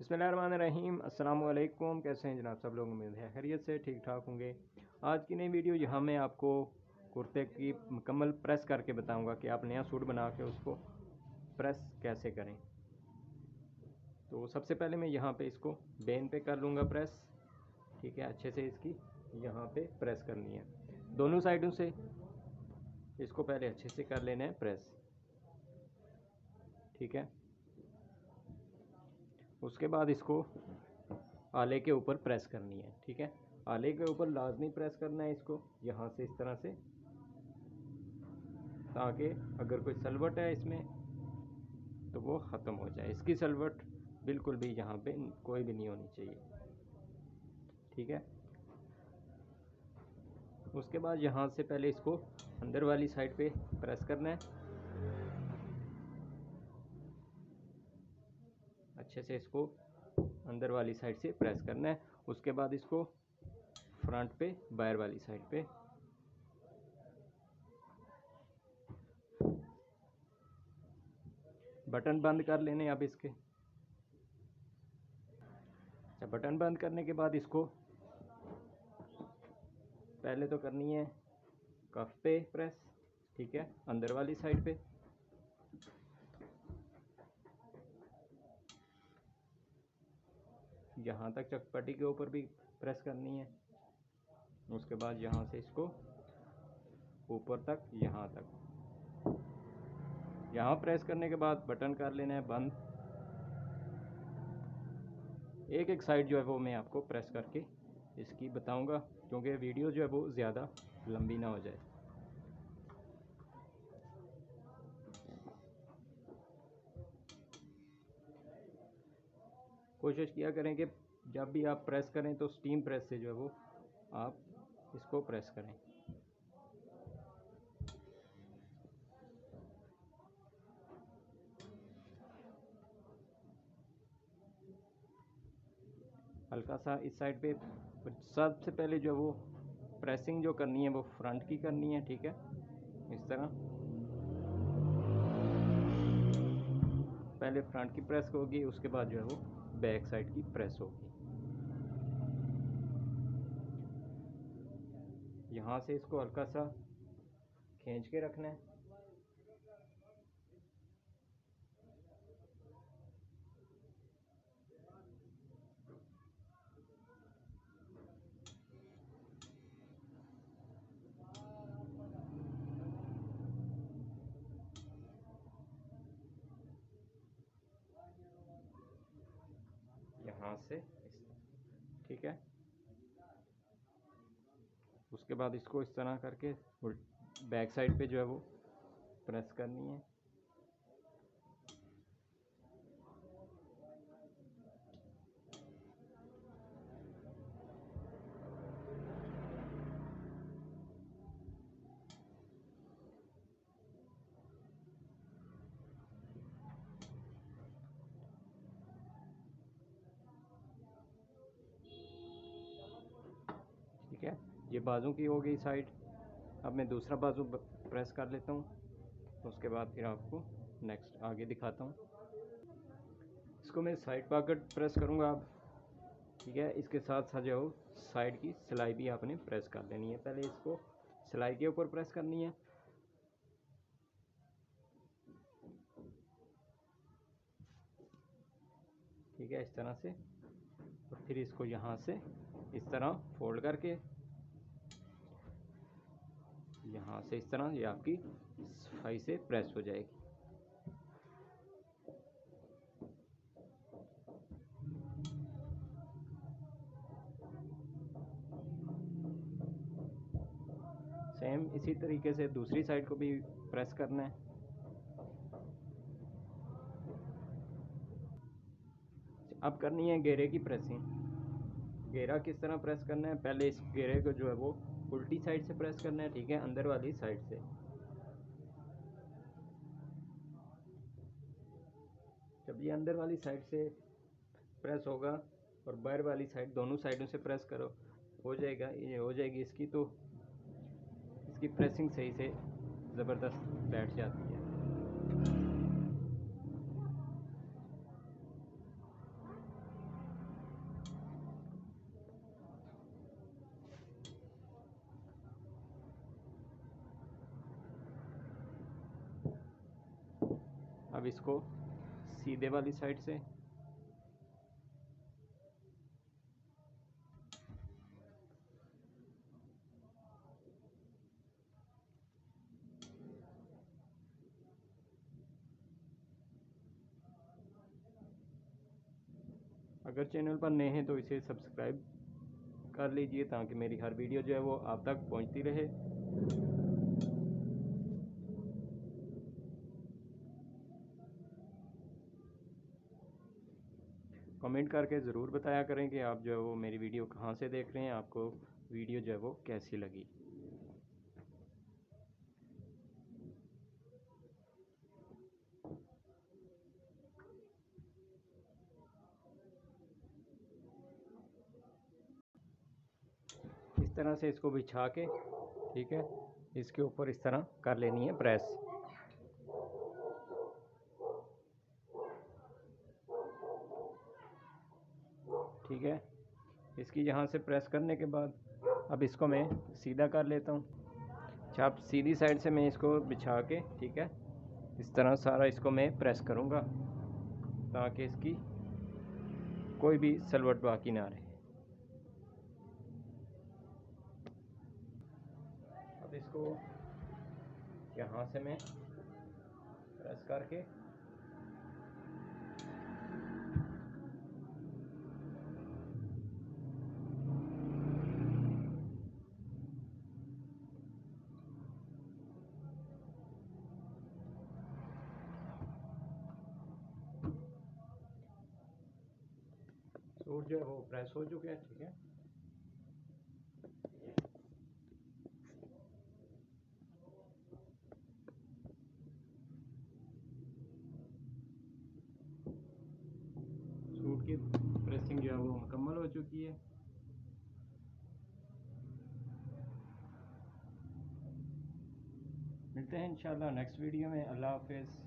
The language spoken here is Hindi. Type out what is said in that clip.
बिस्मिल्लाहिर्रहमानिर्रहीम। अस्सलाम वालेकुम। कैसे हैं जनाब सब लोग? उम्मीद है खैरियत से ठीक ठाक होंगे। आज की नई वीडियो यहाँ मैं आपको कुर्ते की मुकम्मल प्रेस करके बताऊंगा कि आप नया सूट बना के उसको प्रेस कैसे करें। तो सबसे पहले मैं यहाँ पे इसको बेन पे कर लूँगा प्रेस। ठीक है, अच्छे से इसकी यहाँ पे प्रेस करनी है दोनों साइडों से। इसको पहले अच्छे से कर लेना है प्रेस। ठीक है, उसके बाद इसको आले के ऊपर प्रेस करनी है। ठीक है, आले के ऊपर लाजमी प्रेस करना है इसको यहाँ से, इस तरह से, ताकि अगर कोई सलवट है इसमें तो वो ख़त्म हो जाए। इसकी सलवट बिल्कुल भी यहाँ पे कोई भी नहीं होनी चाहिए। ठीक है, उसके बाद यहाँ से पहले इसको अंदर वाली साइड पे प्रेस करना है अच्छे से। इसको अंदर वाली साइड से प्रेस करना है। उसके बाद इसको फ्रंट पे बाहर वाली साइड पे बटन बंद कर लेने अब इसके। अच्छा, बटन बंद करने के बाद इसको पहले तो करनी है कफ पे प्रेस। ठीक है, अंदर वाली साइड पे। यहाँ तक चकपटी के ऊपर भी प्रेस करनी है। उसके बाद यहाँ से इसको ऊपर तक, यहाँ तक। यहाँ प्रेस करने के बाद बटन कर लेना है बंद। एक एक साइड जो है वो मैं आपको प्रेस करके इसकी बताऊंगा, क्योंकि वीडियो जो है वो ज़्यादा लंबी ना हो जाए। कोशिश किया करें कि जब भी आप प्रेस करें तो स्टीम प्रेस से जो है वो आप इसको प्रेस करें। हल्का सा इस साइड पे सबसे पहले जो वो प्रेसिंग जो करनी है वो फ्रंट की करनी है। ठीक है, इस तरह पहले फ्रंट की प्रेस होगी, उसके बाद जो है वो बैक साइड की प्रेस होगी। यहाँ से इसको हल्का सा खींच के रखना है। यहाँ से ठीक है, उसके बाद इसको इस तरह करके बैक साइड पे जो है वो प्रेस करनी है। ठीक है, ये बाजू की हो गई साइड। अब मैं दूसरा बाजू प्रेस कर लेता हूँ, उसके बाद फिर आपको नेक्स्ट आगे दिखाता हूँ। इसको मैं साइड पॉकेट प्रेस करूँगा अब। ठीक है, इसके साथ साथ जो साइड की सिलाई भी आपने प्रेस कर देनी है। पहले इसको सिलाई के ऊपर प्रेस करनी है। ठीक है, इस तरह से। और फिर इसको यहाँ से इस तरह फोल्ड करके यहाँ से इस तरह ये आपकी सफाई से प्रेस हो जाएगी। सेम इसी तरीके से दूसरी साइड को भी प्रेस करना है। अब करनी है घेरे की प्रेसिंग। घेरा किस तरह प्रेस करना है? पहले इस घेरे को जो है वो उल्टी साइड से प्रेस करना है। ठीक है, अंदर वाली साइड से। जब ये अंदर वाली साइड से प्रेस होगा और बाहर वाली साइड, दोनों साइडों से प्रेस करो, हो जाएगा, ये हो जाएगी इसकी, तो इसकी प्रेसिंग सही से ज़बरदस्त बैठ जाती है। अब इसको सीधे वाली साइड से अगर चैनल पर नए हैं तो इसे सब्सक्राइब कर लीजिए ताकि मेरी हर वीडियो जो है वो आप तक पहुंचती रहे। कमेंट करके ज़रूर बताया करें कि आप जो है वो मेरी वीडियो कहाँ से देख रहे हैं, आपको वीडियो जो है वो कैसी लगी। इस तरह से इसको बिछा के, ठीक है, इसके ऊपर इस तरह कर लेनी है प्रेस। ठीक है, इसकी यहाँ से प्रेस करने के बाद अब इसको मैं सीधा कर लेता हूँ। अच्छा, अब सीधी साइड से मैं इसको बिछा के, ठीक है, इस तरह सारा इसको मैं प्रेस करूँगा ताकि इसकी कोई भी सलवट बाकी ना रहे। अब इसको यहाँ से मैं प्रेस करके सूट जो है वो प्रेस हो चुके हैं। ठीक है, सूट की प्रेसिंग जो है वो मुकम्मल हो चुकी है। मिलते हैं इंशाल्लाह नेक्स्ट वीडियो में। अल्लाह हाफिज़।